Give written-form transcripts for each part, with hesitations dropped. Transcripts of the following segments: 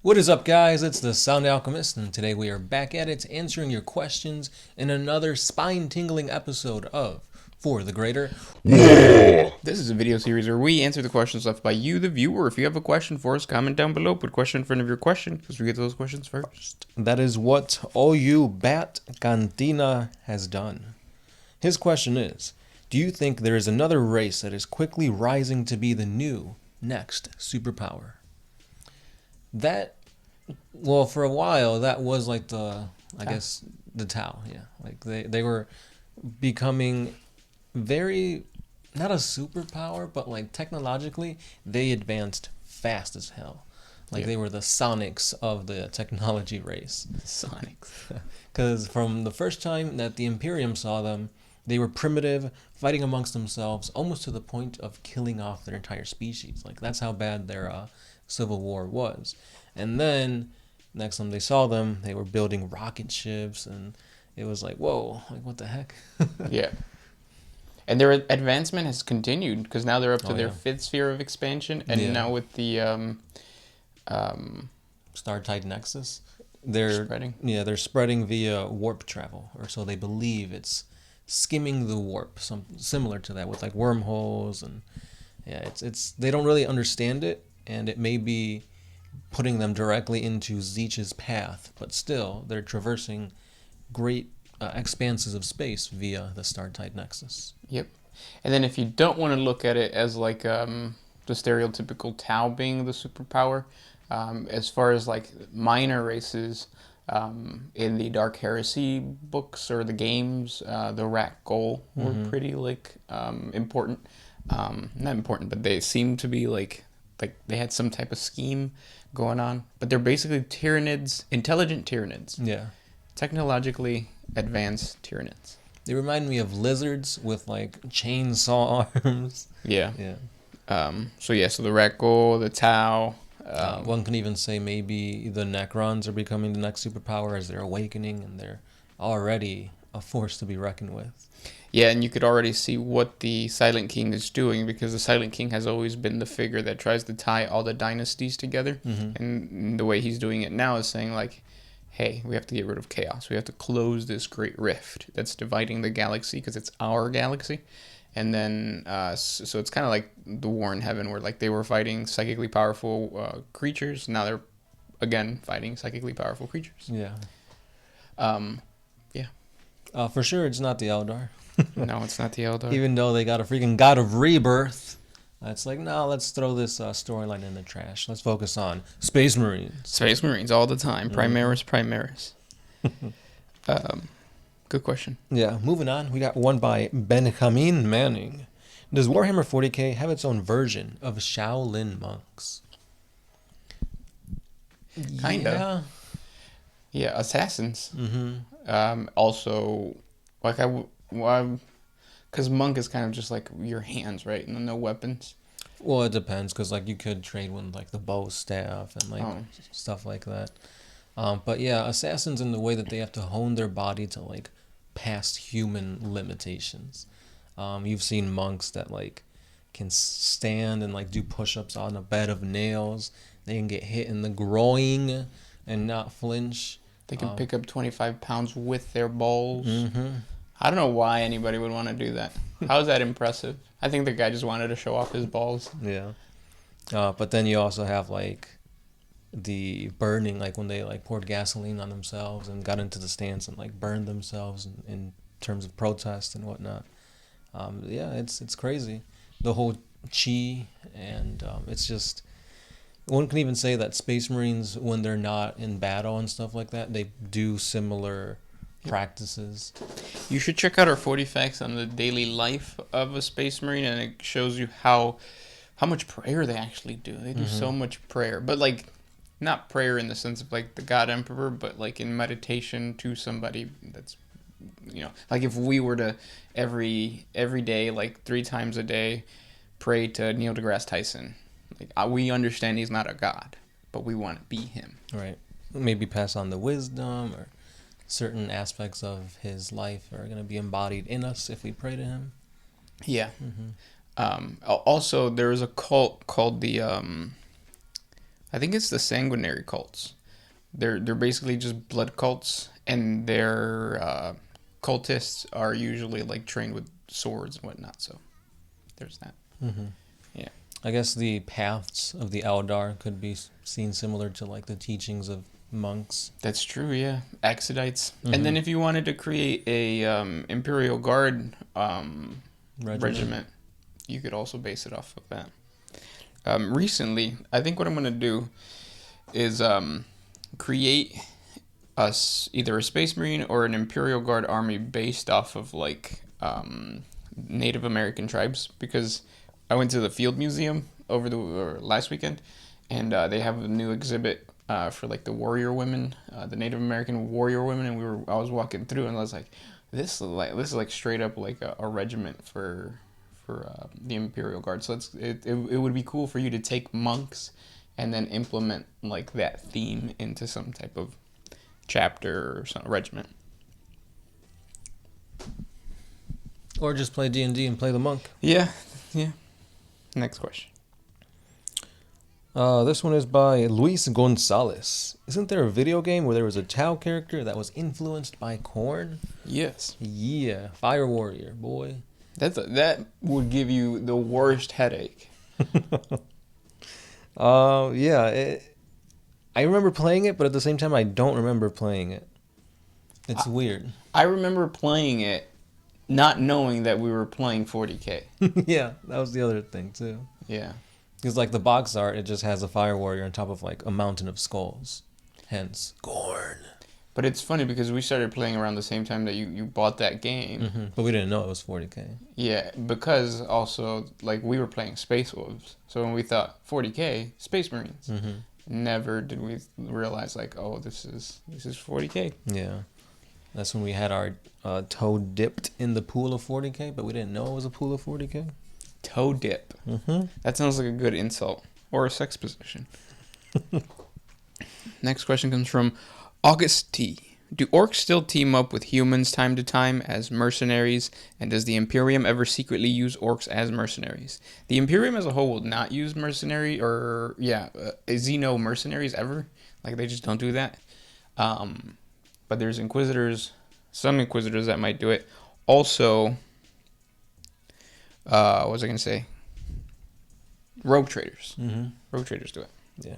What is up, guys? It's the Sound Alchemist, and today we are back at it answering your questions in another spine tingling episode of For the Greater. This is a video series where we answer the questions left by you, the viewer. If you have a question for us, comment down below. Put question in front of your question because we get those questions first. That is what OU Bat Cantina has done. His question is, do you think there is another race that is quickly rising to be the new next superpower? Well, for a while, that was like I guess, the Tau, yeah. Like, they were becoming very, not a superpower, but like technologically, they advanced fast as hell. Like, they were the Sonics of the technology race. Sonics. Because from the first time that the Imperium saw them, they were primitive, fighting amongst themselves, almost to the point of killing off their entire species. Like, that's how bad their civil war was. And then, next time they saw them, they were building rocket ships, and it was like, whoa, like, what the heck? Yeah. And their advancement has continued because now they're up to their fifth sphere of expansion. And now with the Star-Tide Nexus, they're spreading. Yeah, they're spreading via warp travel, or so they believe. It's skimming the warp, some similar to that with like wormholes, and yeah, it's they don't really understand it, and it may be putting them directly into Zeech's path, but still they're traversing great expanses of space via the Star-Tide Nexus. Yep. And then if you don't want to look at it as like the stereotypical Tau being the superpower, as far as like minor races in the Dark Heresy books or the games, the Rat Goal were pretty like important. Not important, but they seem to be like they had some type of scheme going on. But they're basically Tyranids, intelligent Tyranids. Yeah. Technologically advanced Tyranids. They remind me of lizards with like chainsaw arms. Yeah. Yeah. So the Rat Goal, the Tau. One can even say maybe the Necrons are becoming the next superpower as they're awakening, and they're already a force to be reckoned with. Yeah, and you could already see what the Silent King is doing, because the Silent King has always been the figure that tries to tie all the dynasties together. And the way he's doing it now is saying, like, hey, we have to get rid of chaos. We have to close this great rift that's dividing the galaxy, because it's our galaxy. And then, so it's kind of like the War in Heaven, where like they were fighting psychically powerful creatures. Now they're, again, fighting psychically powerful creatures. Yeah. Yeah. For sure, it's not the Eldar. No, it's not the Eldar. Even though they got a freaking God of Rebirth, it's like, no, let's throw this storyline in the trash. Let's focus on Space Marines. Space Marines all the time. Primaris. Good question. Yeah, moving on. We got one by Benjamin Manning. Does Warhammer 40K have its own version of Shaolin monks? Kinda. Yeah, assassins. Also, like because monk is kind of just like your hands, right? And no weapons. Well, it depends, because like you could trade with like the bow staff and like stuff like that. But yeah, assassins, in the way that they have to hone their body to like past human limitations. You've seen monks that like can stand and like do push-ups on a bed of nails. They can get hit in the groin and not flinch. They can pick up 25 pounds with their balls. I don't know why anybody would want to do that. How is that impressive? I think the guy just wanted to show off his balls. Yeah. But then you also have like the burning, like when they like poured gasoline on themselves and got into the stance and like burned themselves in terms of protest and whatnot. Yeah, it's crazy. The whole chi, and it's just, one can even say that Space Marines, when they're not in battle and stuff like that, they do similar practices. You should check out our 40 facts on the daily life of a Space Marine, and it shows you how much prayer they actually do. They do so much prayer, but like not prayer in the sense of like the God Emperor, but like in meditation to somebody that's, like if we were to every day, like 3 times a day, pray to Neil deGrasse Tyson. Like, we understand he's not a god, but we want to be him. Right. Maybe pass on the wisdom, or certain aspects of his life are going to be embodied in us if we pray to him. Yeah. Also, there is a cult called the I think it's the sanguinary cults. They're basically just blood cults, and their cultists are usually like trained with swords and whatnot. So there's that. Mm-hmm. Yeah. I guess the paths of the Eldar could be seen similar to like the teachings of monks. That's true, yeah. Exodites. And then if you wanted to create a Imperial Guard regiment, you could also base it off of that. Recently, I think what I'm going to do is create either a Space Marine or an Imperial Guard army based off of like Native American tribes, because I went to the Field Museum over the last weekend, and they have a new exhibit for like the warrior women, the Native American warrior women, and I was walking through, and I was like, this is like straight up like a regiment for the Imperial Guard. So it would be cool for you to take monks and then implement like that theme into some type of chapter or some regiment. Or just play D&D and play the monk. Yeah. Next question. This one is by Luis Gonzalez. Isn't there a video game where there was a Tau character that was influenced by corn? Yes. Yeah, Fire Warrior, boy. That would give you the worst headache. I remember playing it, but at the same time, I don't remember playing it. It's weird. I remember playing it, not knowing that we were playing 40K. Yeah, that was the other thing, too. Yeah. Because, like, the box art, it just has a Fire Warrior on top of, like, a mountain of skulls. Hence, corn. But it's funny because we started playing around the same time that you bought that game. Mm-hmm. But we didn't know it was 40K. Yeah, because also, like, we were playing Space Wolves. So when we thought 40K, Space Marines. Mm-hmm. Never did we realize, like, oh, this is 40K. Yeah. That's when we had our toe dipped in the pool of 40K, but we didn't know it was a pool of 40K. Toe dip. Mm-hmm. That sounds like a good insult. Or a sex position. Next question comes from August T. Do orcs still team up with humans time to time as mercenaries? And does the Imperium ever secretly use orcs as mercenaries? The Imperium as a whole will not use Xeno mercenaries ever. Like, they just don't do that. But there's some Inquisitors that might do it. Also, what was I going to say? Rogue traders. Mm-hmm. Rogue traders do it. Yeah.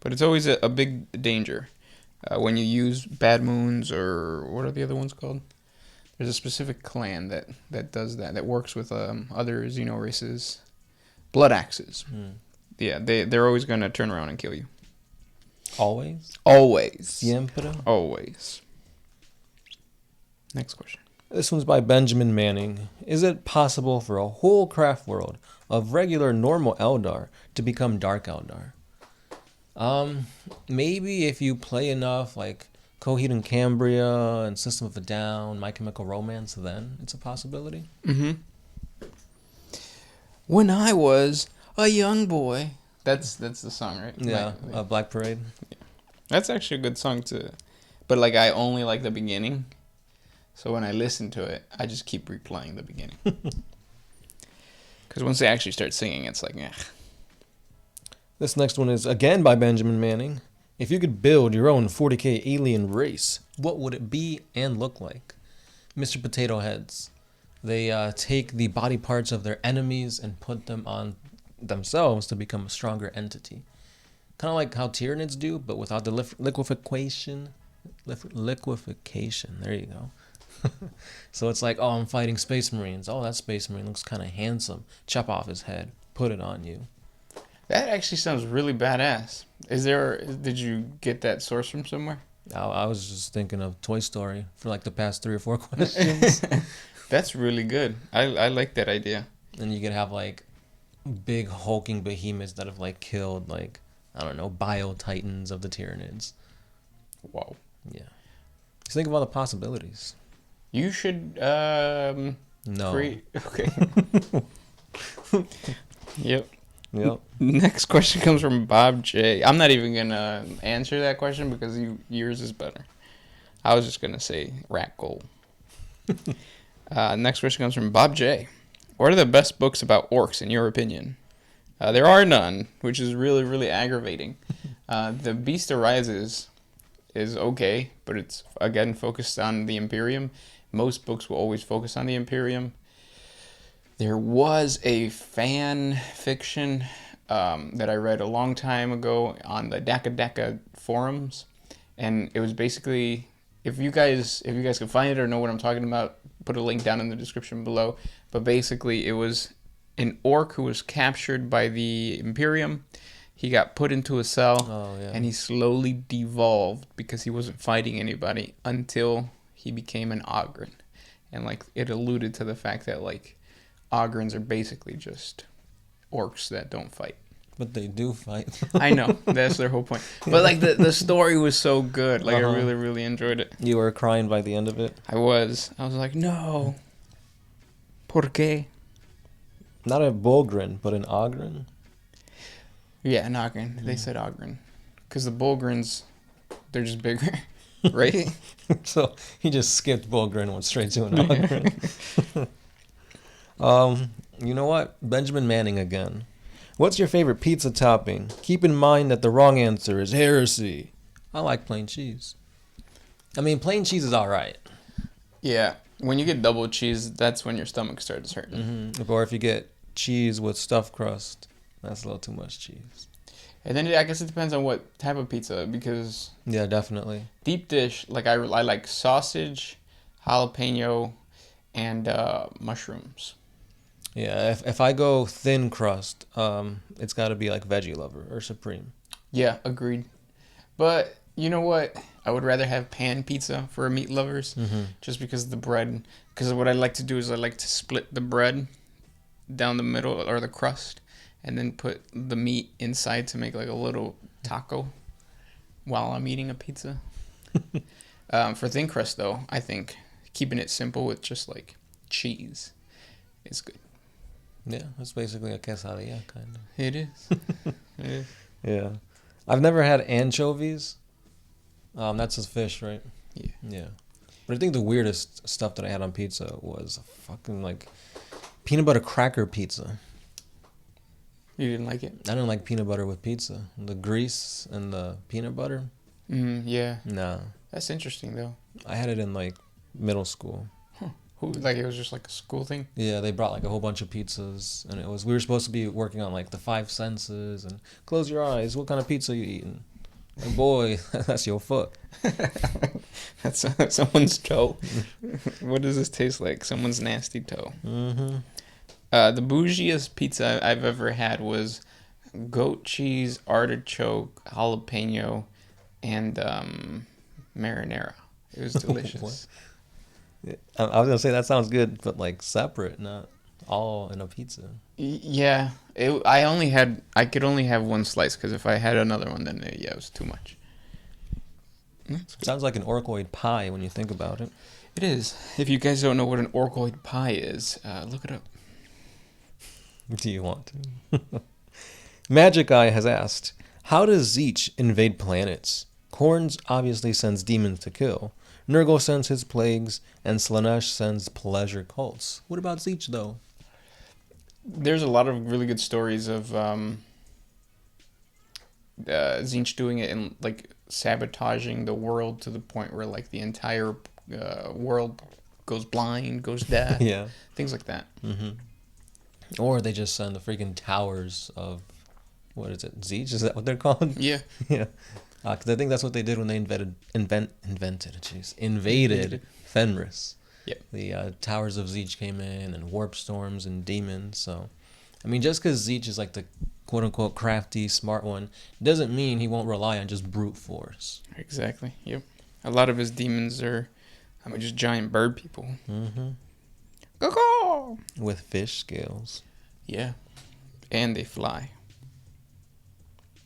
But it's always a big danger when you use Bad Moons, or what are the other ones called? There's a specific clan that does that works with other Xeno races. Blood Axes. Mm. Yeah, they're always going to turn around and kill you. Always? Always. Siempre? Always. Next question. This one's by Benjamin Manning. Is it possible for a whole craft world of regular normal Eldar to become Dark Eldar? Maybe if you play enough like Coheed and Cambria and System of a Down, My Chemical Romance, then it's a possibility. Mm-hmm. When I was a young boy. That's the song, right? Yeah, Black Parade. Yeah. That's actually a good song but like I only like the beginning. So when I listen to it, I just keep replaying the beginning. Because once they actually start singing, it's like, eh. This next one is again by Benjamin Manning. If you could build your own 40K alien race, what would it be and look like? Mr. Potato Heads. They take the body parts of their enemies and put them on themselves to become a stronger entity. Kind of like how Tyranids do, but without the liquefaction. Liquefaction. There you go. So it's like, oh, I'm fighting Space Marines. Oh, that Space Marine looks kind of handsome. Chop off his head. Put it on you. That actually sounds really badass. Did you get that source from somewhere? I was just thinking of Toy Story for like the past 3 or 4 questions. That's really good. I like that idea. And you could have like big hulking behemoths that have like killed like, I don't know, bio-titans of the Tyranids. Wow. Yeah. Just think of all the possibilities. You should No. Okay. Yep. Yep. Next question comes from Bob J. I'm not even gonna answer that question because yours is better. I was just gonna say rat goal. Next question comes from Bob J. What are the best books about orcs in your opinion? There are none, which is really, really aggravating. The Beast Arises is okay, but it's again focused on the Imperium. Most books will always focus on the Imperium. There was a fan fiction that I read a long time ago on the Daka forums, and it was basically, if you guys can find it or know what I'm talking about, put a link down in the description below. But basically, it was an orc who was captured by the Imperium. He got put into a cell, and he slowly devolved because he wasn't fighting anybody until he became an Ogryn. And like it alluded to the fact that like Ogryns are basically just orcs that don't fight. But they do fight. I know, that's their whole point. But like the story was so good. Like I really, really enjoyed it. You were crying by the end of it? I was like, no. ¿Por qué? Not a Bulgrin, but an Ogryn? Yeah, an Ogryn. They said Ogryn. Because the Bulgrins, they're just bigger, right? So he just skipped Bulgrin and went straight to an Ogryn. You know what? Benjamin Manning again. What's your favorite pizza topping? Keep in mind that the wrong answer is heresy. I like plain cheese. I mean, plain cheese is alright. Yeah. When you get double cheese, that's when your stomach starts hurting. Mm-hmm. Or if you get cheese with stuffed crust, that's a little too much cheese. And then I guess it depends on what type of pizza, because yeah, definitely. Deep dish, like I like sausage, jalapeno, and mushrooms. Yeah, if I go thin crust, it's got to be like Veggie Lover or Supreme. Yeah, agreed. But you know what? I would rather have pan pizza for meat lovers, just because of the bread. Because what I like to do is I like to split the bread down the middle, or the crust, and then put the meat inside to make like a little taco while I'm eating a pizza. For thin crust, though, I think keeping it simple with just like cheese is good. Yeah, it's basically a quesadilla, kind of. It is. It is. Yeah. I've never had anchovies. That's a fish, right? Yeah. Yeah. But I think the weirdest stuff that I had on pizza was fucking like peanut butter cracker pizza. You didn't like it? I didn't like peanut butter with pizza. The grease and the peanut butter. Yeah. Nah. That's interesting, though. I had it in like middle school. Like it was just like a school thing? Yeah, they brought like a whole bunch of pizzas, and we were supposed to be working on like the five senses and close your eyes. What kind of pizza you eating? And boy, that's your foot. That's someone's toe. What does this taste like? Someone's nasty toe. Mm-hmm. The bougiest pizza I've ever had was goat cheese, artichoke, jalapeno, and marinara. It was delicious. I was gonna say that sounds good, but like separate, not all in a pizza. Yeah, I could only have one slice, because if I had another one, then it was too much. Sounds like an orcoid pie when you think about it. It is. If you guys don't know what an orcoid pie is, look it up. Do you want to? Magic Eye has asked, how does Zeech invade planets? Korns obviously sends demons to kill. Nurgle sends his plagues, and Slanesh sends pleasure cults. What about Zeech, though? There's a lot of really good stories of Zeech doing it and like sabotaging the world to the point where like the entire world goes blind, goes deaf. Yeah. Things like that. Mm-hmm. Or they just send the freaking towers of, what is it, Zeech? Is that what they're called? Yeah. Yeah. Because I think that's what they did when they invaded Fenris. Yep. The towers of Zeech came in, and warp storms and demons. So, I mean, just because Zeech is like the quote-unquote crafty, smart one, doesn't mean he won't rely on just brute force. Exactly. Yep. A lot of his demons are, just giant bird people. Mm-hmm. Caw-caw! With fish scales. Yeah. And they fly.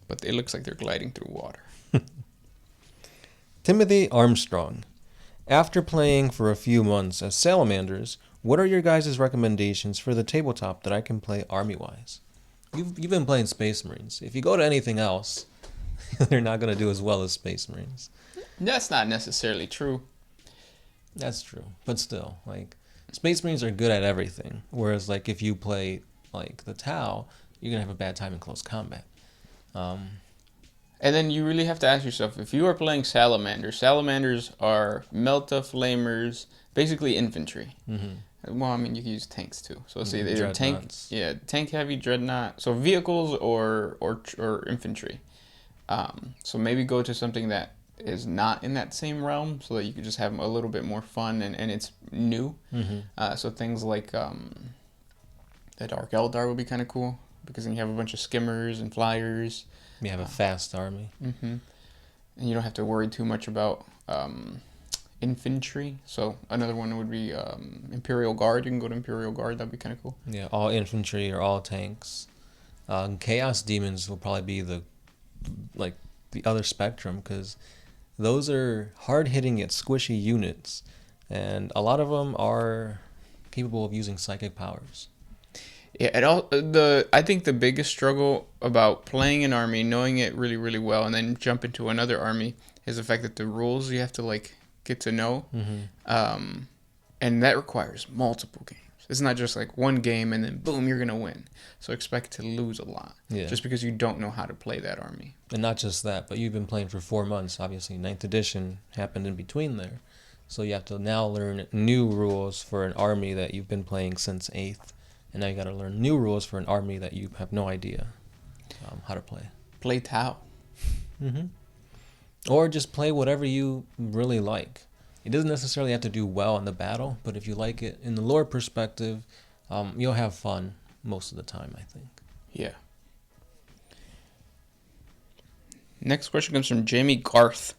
But it looks like they're gliding through water. Timothy Armstrong. After playing for a few months as salamanders, what are your guys' recommendations for the tabletop that I can play army-wise? You've been playing Space Marines. If you go to anything else, they're not going to do as well as Space Marines. That's not necessarily true. That's true. But still, like, Space Marines are good at everything. Whereas, like, if you play, like, the Tau, you're going to have a bad time in close combat. And then you really have to ask yourself, if you are playing salamanders are Melta Flamers, basically infantry. Well, I mean, you can use tanks too. So let's say either tank heavy dreadnought. So vehicles or infantry. So maybe go to something that is not in that same realm, so that you could just have a little bit more fun and it's new. So things like the Dark Eldar would be kind of cool, because then you have a bunch of skimmers and flyers. You have a fast army. And you don't have to worry too much about infantry. So another one would be Imperial Guard. You can go to Imperial Guard. That'd be kind of cool. Yeah, all infantry or all tanks. Chaos Demons will probably be the other spectrum, because those are hard-hitting yet squishy units, and a lot of them are capable of using psychic powers. Yeah, I think the biggest struggle about playing an army, knowing it really, really well, and then jump into another army is the fact that the rules you have to get to know, and that requires multiple games. It's not just one game and then boom, you're gonna win. So expect to lose a lot, just because you don't know how to play that army. And not just that, but you've been playing for 4 months. Obviously, 9th edition happened in between there, so you have to now learn new rules for an army that you've been playing since 8th. And now you got to learn new rules for an army that you have no idea how to play. Play Tau. Or just play whatever you really like. It doesn't necessarily have to do well in the battle, but if you like it in the lore perspective, you'll have fun most of the time, I think. Yeah. Next question comes from Jamie Garth.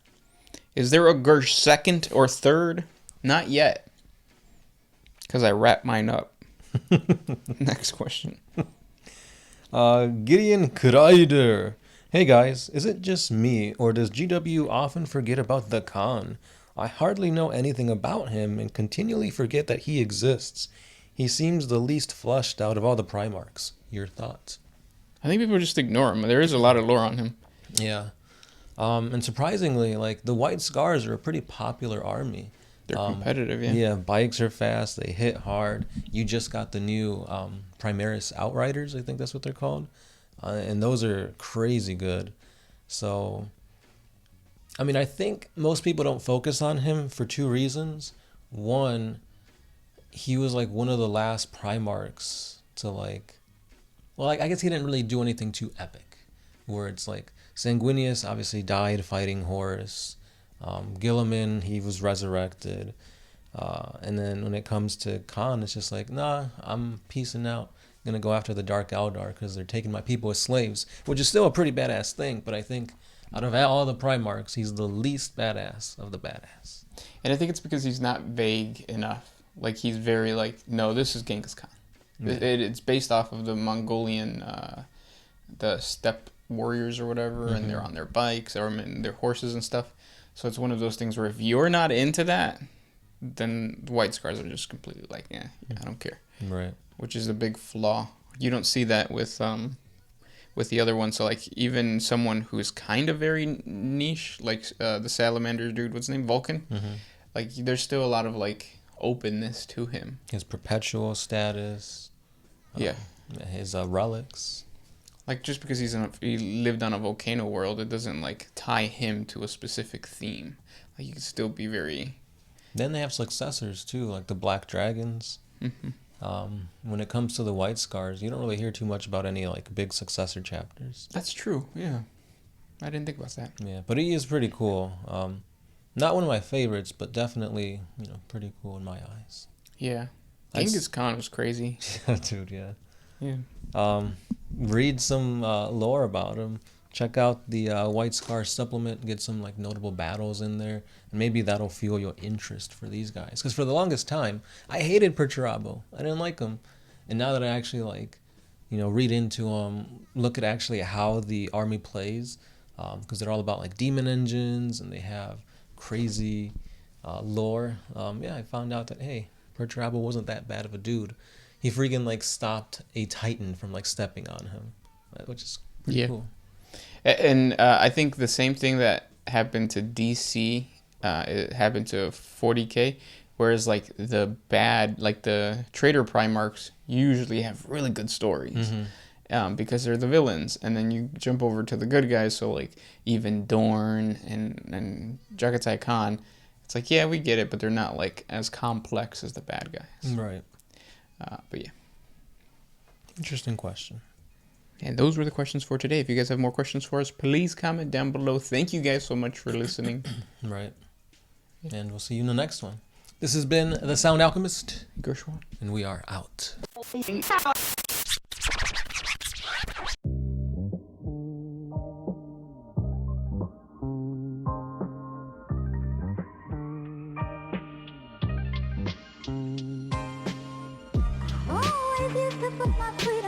Is there a Gersh second or third? Not yet, because I wrapped mine up. Next question. Gideon Kreider. Hey guys, is it just me, or does GW often forget about the Khan? I hardly know anything about him and continually forget that he exists. He seems the least flushed out of all the Primarchs. Your thoughts? I think people just ignore him. There is a lot of lore on him. Yeah. And surprisingly, the White Scars are a pretty popular army. They're competitive, yeah. Yeah, bikes are fast. They hit hard. You just got the new Primaris Outriders, I think that's what they're called. And those are crazy good. So, I mean, I think most people don't focus on him for 2 reasons. One, he was one of the last Primarchs to I guess he didn't really do anything too epic. Where it's Sanguinius obviously died fighting Horus. Gilliman, he was resurrected. And then when it comes to Khan, it's just nah, I'm peacing out. I'm going to go after the Dark Eldar because they're taking my people as slaves, which is still a pretty badass thing. But I think out of all the Primarchs, he's the least badass of the badass. And I think it's because he's not vague enough. He's very no, this is Genghis Khan. Yeah. It's based off of the Mongolian, the steppe warriors or whatever, and they're on their bikes or on their horses and stuff. So it's one of those things where if you're not into that, then the White Scars are just completely I don't care. Right. Which is a big flaw. You don't see that with the other one. So even someone who's kind of very niche, the Salamander dude, what's his name, Vulcan? There's still a lot of openness to him. His perpetual status. His relics. Just because he lived on a volcano world, it doesn't tie him to a specific theme. You can still be very. Then they have successors too, the Black Dragons. When it comes to the White Scars, you don't really hear too much about any big successor chapters. That's true. Yeah, I didn't think about that. Yeah, but he is pretty cool. Not one of my favorites, but definitely pretty cool in my eyes. Yeah, Genghis Khan was crazy. Dude, yeah. Yeah. Read some lore about him. Check out the White Scar supplement. Get some notable battles in there, and maybe that'll fuel your interest for these guys. Because for the longest time, I hated Perturabo. I didn't like him, and now that I actually read into him, look at actually how the army plays, because they're all about demon engines and they have crazy lore. I found out that hey, Perturabo wasn't that bad of a dude. He freaking stopped a Titan from stepping on him, which is pretty cool. And I think the same thing that happened to DC, it happened to 40K, whereas the bad, the Traitor Primarchs usually have really good stories. because they're the villains. And then you jump over to the good guys, so like even Dorn and Jagatai Khan. It's like, yeah, we get it, but they're not like as complex as the bad guys. Right. But yeah. Interesting question. And those were the questions for today. If you guys have more questions for us, please comment down below. Thank you guys so much for listening. Right. And we'll see you in the next one. This has been The Sound Alchemist. Gershwan. And we are out. Oh, I used to put my feet